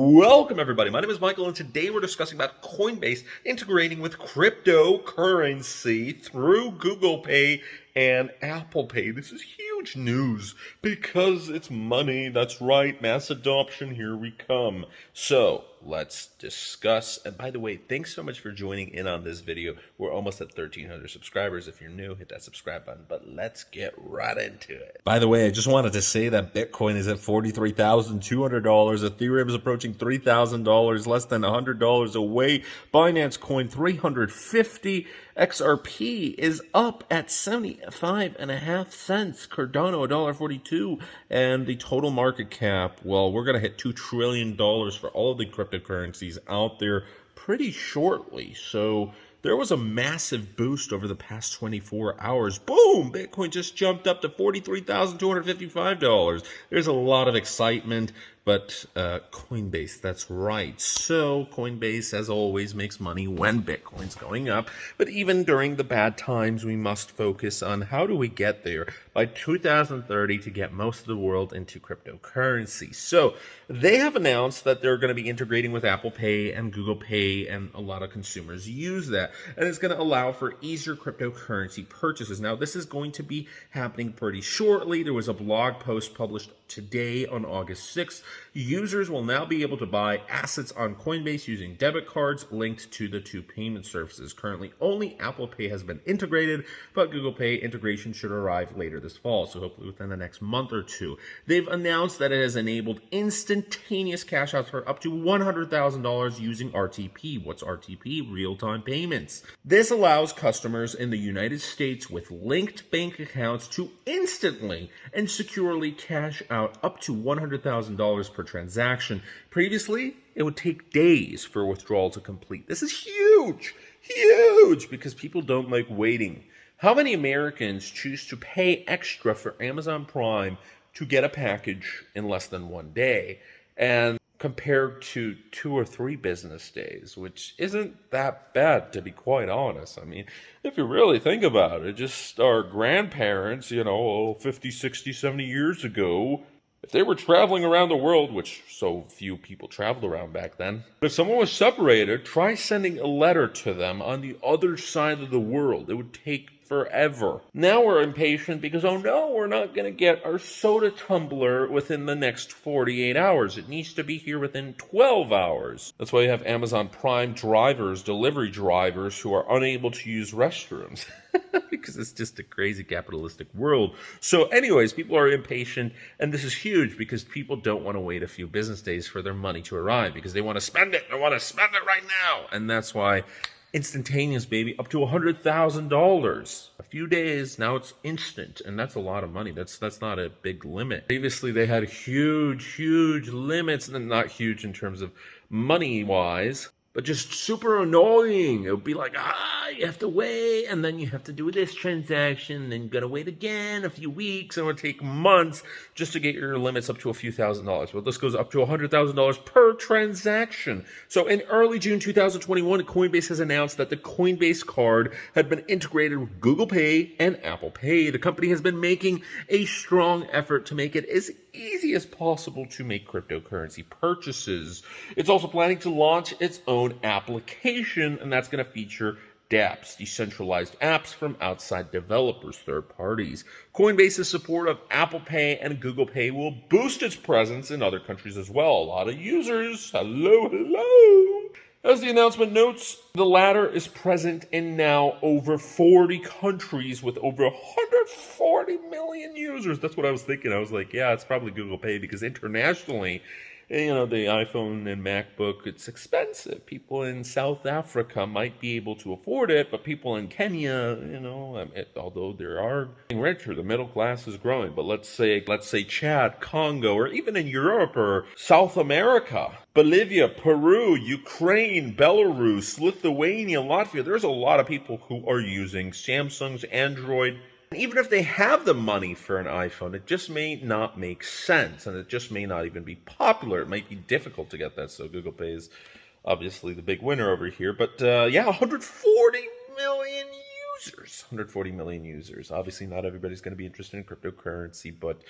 Welcome everybody, my name is Michael and today we're discussing about Coinbase integrating with cryptocurrency through Google Pay and Apple Pay. This is huge news because it's money, that's right, mass adoption, here we come. So let's discuss, and by the way, thanks so much for joining in on this video. We're almost at 1,300 subscribers. If you're new, hit that subscribe button, but let's get right into it. By the way, I just wanted to say that Bitcoin is at $43,200, Ethereum is approaching $3,000, less than $100 away, Binance Coin $350, XRP is up at 75.5 cents, Cardano $1.42, and the total market cap, well, we're going to hit $2 trillion for all of the cryptocurrencies out there pretty shortly. So there was a massive boost over the past 24 hours. Boom! Bitcoin just jumped up to $43,255. There's a lot of excitement, but Coinbase, that's right. So Coinbase, as always, makes money when Bitcoin's going up. But even during the bad times, we must focus on how do we get there by 2030 to get most of the world into cryptocurrency. So they have announced that they're going to be integrating with Apple Pay and Google Pay, and a lot of consumers use that. And it's going to allow for easier cryptocurrency purchases. Now, this is going to be happening pretty shortly. There was a blog post published today on August 6th. Users will now be able to buy assets on Coinbase using debit cards linked to the two payment services. Currently, only Apple Pay has been integrated, but Google Pay integration should arrive later this fall, so hopefully within the next month or two. They've announced that it has enabled instantaneous cash outs for up to $100,000 using RTP. What's RTP? Real-time payments. This allows customers in the United States with linked bank accounts to instantly and securely cash out up to $100,000 per transaction. Previously, it would take days for a withdrawal to complete. This is huge, because people don't like waiting. How many Americans choose to pay extra for Amazon Prime to get a package in less than 1 day, and compared to 2 or 3 business days, which isn't that bad, to be quite honest. I mean, if you really think about it, just our grandparents, 50, 60, 70 years ago, if they were traveling around the world, which so few people traveled around back then, if someone was separated, try sending a letter to them on the other side of the world. It would take forever. Now we're impatient because, oh no, we're not going to get our soda tumbler within the next 48 hours. It needs to be here within 12 hours. That's why you have Amazon Prime drivers, delivery drivers, who are unable to use restrooms. Because it's just a crazy capitalistic world. So anyways, people are impatient, and this is huge because people don't want to wait a few business days for their money to arrive because they want to spend it. They want to spend it right now. And that's why instantaneous, baby, up to $100,000. A few days, now it's instant, and that's a lot of money. That's not a big limit. Previously, they had huge limits, and not huge in terms of money-wise, but just super annoying. It would be like, you have to wait, and then you have to do this transaction, and then you gotta wait again a few weeks, and it would take months just to get your limits up to a few $1,000s. Well, this goes up to $100,000 per transaction. So in early June 2021, Coinbase has announced that the Coinbase card had been integrated with Google Pay and Apple Pay. The company has been making a strong effort to make it as easy as possible to make cryptocurrency purchases. It's also planning to launch its own application, and that's going to feature dApps, decentralized apps from outside developers, third parties. Coinbase's support of Apple Pay and Google Pay will boost its presence in other countries as well. A lot of users, hello. As the announcement notes, the latter is present in now over 40 countries with over 140 million users. That's what I was thinking. I was like, yeah, it's probably Google Pay because internationally, the iPhone and MacBook, it's expensive. People in South Africa might be able to afford it, but people in Kenya, although there are getting richer, the middle class is growing. But let's say Chad, Congo, or even in Europe or South America, Bolivia, Peru, Ukraine, Belarus, Lithuania, Latvia, there's a lot of people who are using Samsung's Android. Even if they have the money for an iPhone, it just may not make sense, and it just may not even be popular. It might be difficult to get that, so Google Pay is obviously the big winner over here. But 140 million users. 140 million users. Obviously, not everybody's going to be interested in cryptocurrency, but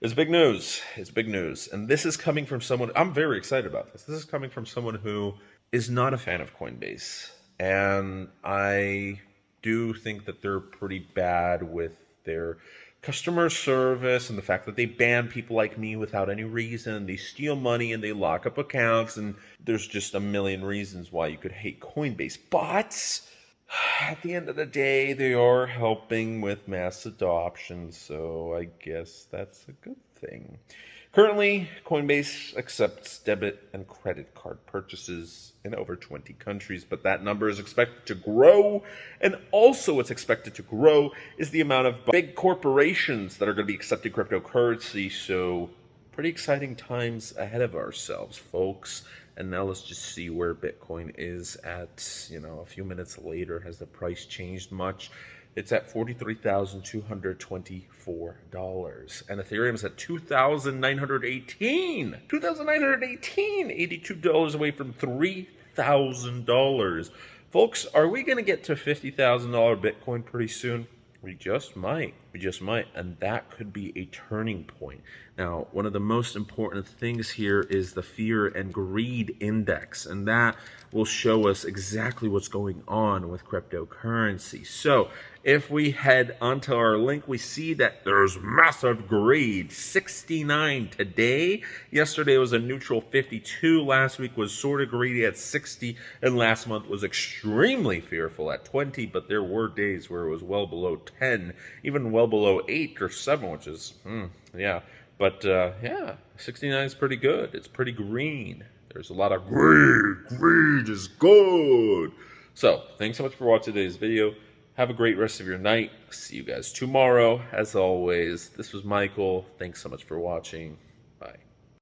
It's big news. It's big news. And this is coming from someone, I'm very excited about this. This is coming from someone who is not a fan of Coinbase. And I do think that they're pretty bad with their customer service and the fact that they ban people like me without any reason. They steal money and they lock up accounts. And there's just a million reasons why you could hate Coinbase. But at the end of the day, they are helping with mass adoption, so I guess that's a good thing. Currently, Coinbase accepts debit and credit card purchases in over 20 countries, but that number is expected to grow. And also what's expected to grow is the amount of big corporations that are going to be accepting cryptocurrency. So pretty exciting times ahead of ourselves, folks. And now let's just see where Bitcoin is at, a few minutes later. Has the price changed much? It's at $43,224. And Ethereum is at $2,918. $2,918. $82 away from $3,000. Folks, are we going to get to $50,000 Bitcoin pretty soon? We just might. We just might. And that could be a turning point. Now, one of the most important things here is the fear and greed index. And that will show us exactly what's going on with cryptocurrency. So if we head onto our link, we see that there's massive greed. 69 today. Yesterday was a neutral 52. Last week was sort of greedy at 60. And last month was extremely fearful at 20. But there were days where it was well below 10, even well below 8 or 7, which is, yeah. But, 69 is pretty good. It's pretty green. There's a lot of greed. Greed is good. So, thanks so much for watching today's video. Have a great rest of your night. See you guys tomorrow. As always, this was Michael. Thanks so much for watching.